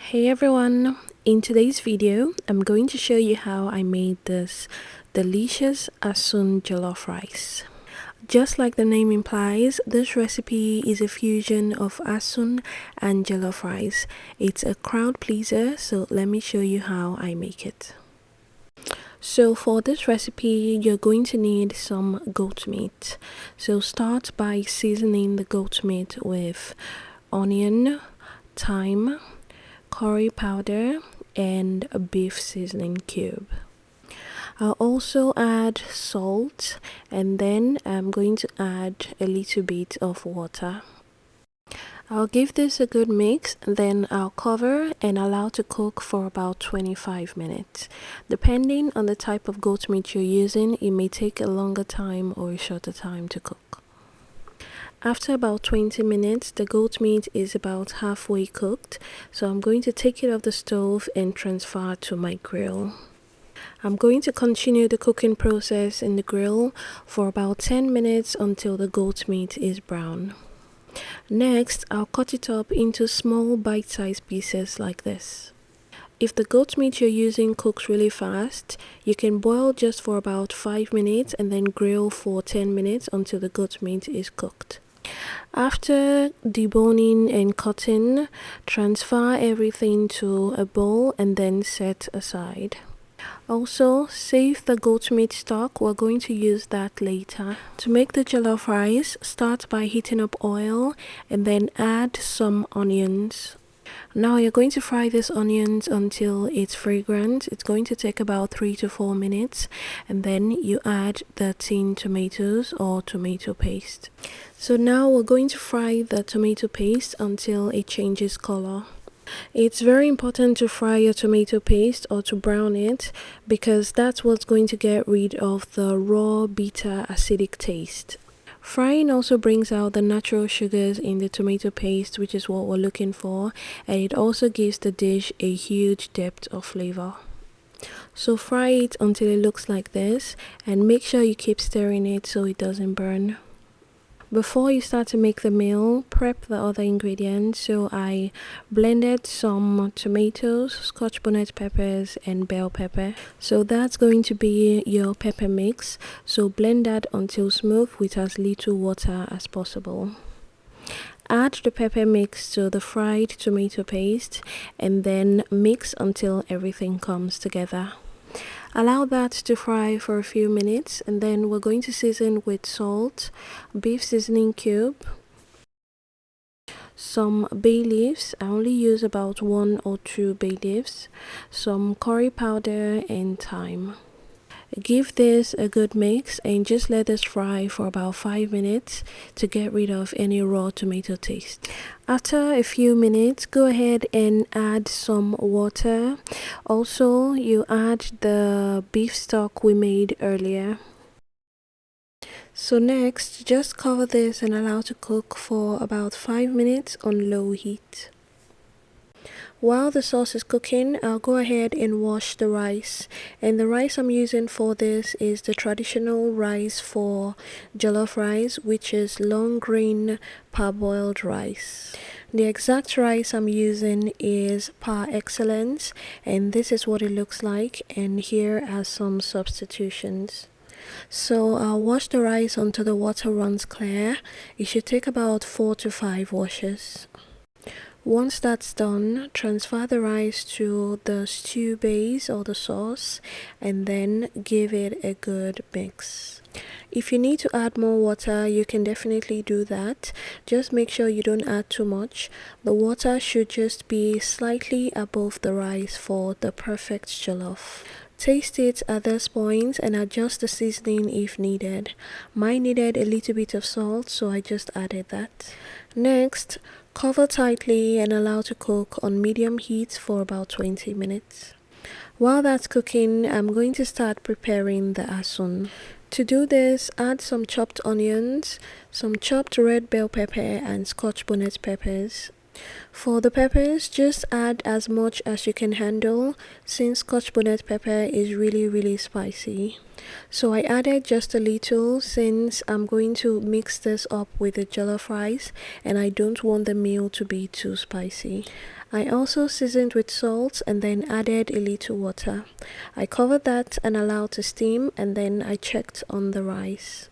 Hey everyone, in today's video I'm going to show you how I made this delicious Asun Jollof rice. Just like the name implies, this recipe is a fusion of Asun and jollof rice. It's a crowd pleaser, so let me show you how I make it. So for this recipe you're going to need some goat meat. So start by seasoning the goat meat with onion, thyme, curry powder, and a beef seasoning cube. I'll also add salt, and then I'm going to add a little bit of water. I'll give this a good mix, then I'll cover and allow to cook for about 25 minutes. Depending on the type of goat meat you're using, it may take a longer time or a shorter time to cook. After about 20 minutes, the goat meat is about halfway cooked, so I'm going to take it off the stove and transfer to my grill. I'm going to continue the cooking process in the grill for about 10 minutes until the goat meat is brown. Next, I'll cut it up into small bite-sized pieces like this. If the goat meat you're using cooks really fast, you can boil just for about 5 minutes and then grill for 10 minutes until the goat meat is cooked. After deboning and cutting, transfer everything to a bowl and then set aside. Also, save the goat meat stock, we're going to use that later. To make the jollof rice, start by heating up oil and then add some onions. Now you're going to fry these onions until it's fragrant. It's going to take about 3 to 4 minutes, and then you add the tinned tomatoes or tomato paste. So now we're going to fry the tomato paste until it changes color. It's very important to fry your tomato paste or to brown it, because that's what's going to get rid of the raw, bitter, acidic taste. Frying also brings out the natural sugars in the tomato paste, which is what we're looking for, and it also gives the dish a huge depth of flavor. So fry it until it looks like this, and make sure you keep stirring it so it doesn't burn. Before you start to make the meal, prep the other ingredients. So I blended some tomatoes, scotch bonnet peppers, and bell pepper. So that's going to be your pepper mix. So blend that until smooth with as little water as possible. Add the pepper mix to the fried tomato paste and then mix until everything comes together. Allow that to fry for a few minutes, and then we're going to season with salt, beef seasoning cube, some bay leaves. I only use about 1 or 2 bay leaves, some curry powder, and thyme. Give this a good mix and just let this fry for about 5 minutes to get rid of any raw tomato taste. After a few minutes, go ahead and add some water. Also, you add the beef stock we made earlier. So next, just cover this and allow to cook for about 5 minutes on low heat. While the sauce is cooking, I'll go ahead and wash the rice. And the rice I'm using for this is the traditional rice for jollof rice, which is long grain parboiled rice. The exact rice I'm using is par excellence, and this is what it looks like, and here are some substitutions. So I'll wash the rice until the water runs clear. It should take about 4 to 5 washes. Once that's done, transfer the rice to the stew base or the sauce and then give it a good mix. If you need to add more water, you can definitely do that. Just make sure you don't add too much. The water should just be slightly above the rice for the perfect jollof. Taste it at this point and adjust the seasoning if needed. Mine needed a little bit of salt, so I just added that. Next, cover tightly and allow to cook on medium heat for about 20 minutes. While that's cooking, I'm going to start preparing the asun. To do this, add some chopped onions, some chopped red bell pepper and scotch bonnet peppers. For the peppers, just add as much as you can handle since scotch bonnet pepper is really spicy. So I added just a little since I'm going to mix this up with the jollof rice and I don't want the meal to be too spicy. I also seasoned with salt and then added a little water. I covered that and allowed to steam, and then I checked on the rice.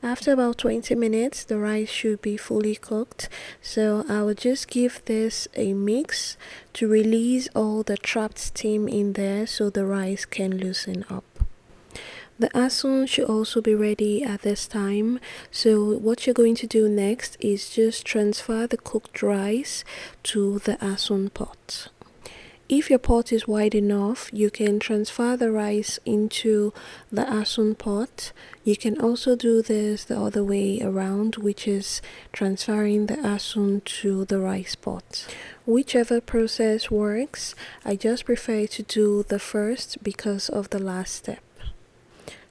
After about 20 minutes, the rice should be fully cooked, so I will just give this a mix to release all the trapped steam in there so the rice can loosen up. The asun should also be ready at this time, so what you're going to do next is just transfer the cooked rice to the asun pot. If your pot is wide enough, you can transfer the rice into the asun pot. You can also do this the other way around, which is transferring the asun to the rice pot. Whichever process works, I just prefer to do the first because of the last step.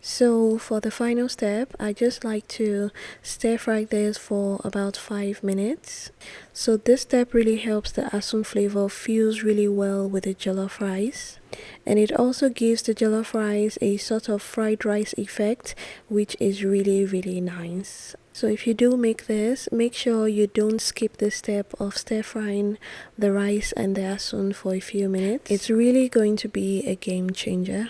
So for the final step, I just like to stir fry this for about 5 minutes. So this step really helps the asun flavor fuse really well with the jollof rice. And it also gives the jollof rice a sort of fried rice effect, which is really nice. So if you do make this, make sure you don't skip the step of stir frying the rice and the asun for a few minutes. It's really going to be a game changer.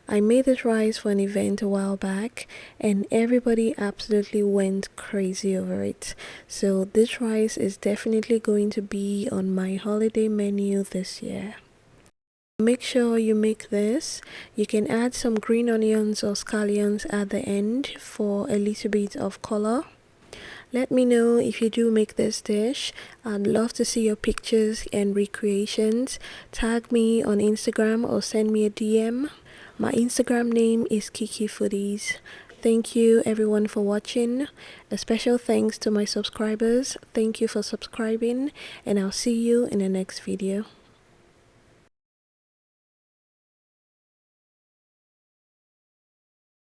I made this rice for an event a while back and everybody absolutely went crazy over it. So this rice is definitely going to be on my holiday menu this year. Make sure you make this. You can add some green onions or scallions at the end for a little bit of color. Let me know if you do make this dish. I'd love to see your pictures and recreations. Tag me on Instagram or send me a DM. My Instagram name is Kiki Foodies. Thank you everyone for watching. A special thanks to my subscribers. Thank you for subscribing, and I'll see you in the next video.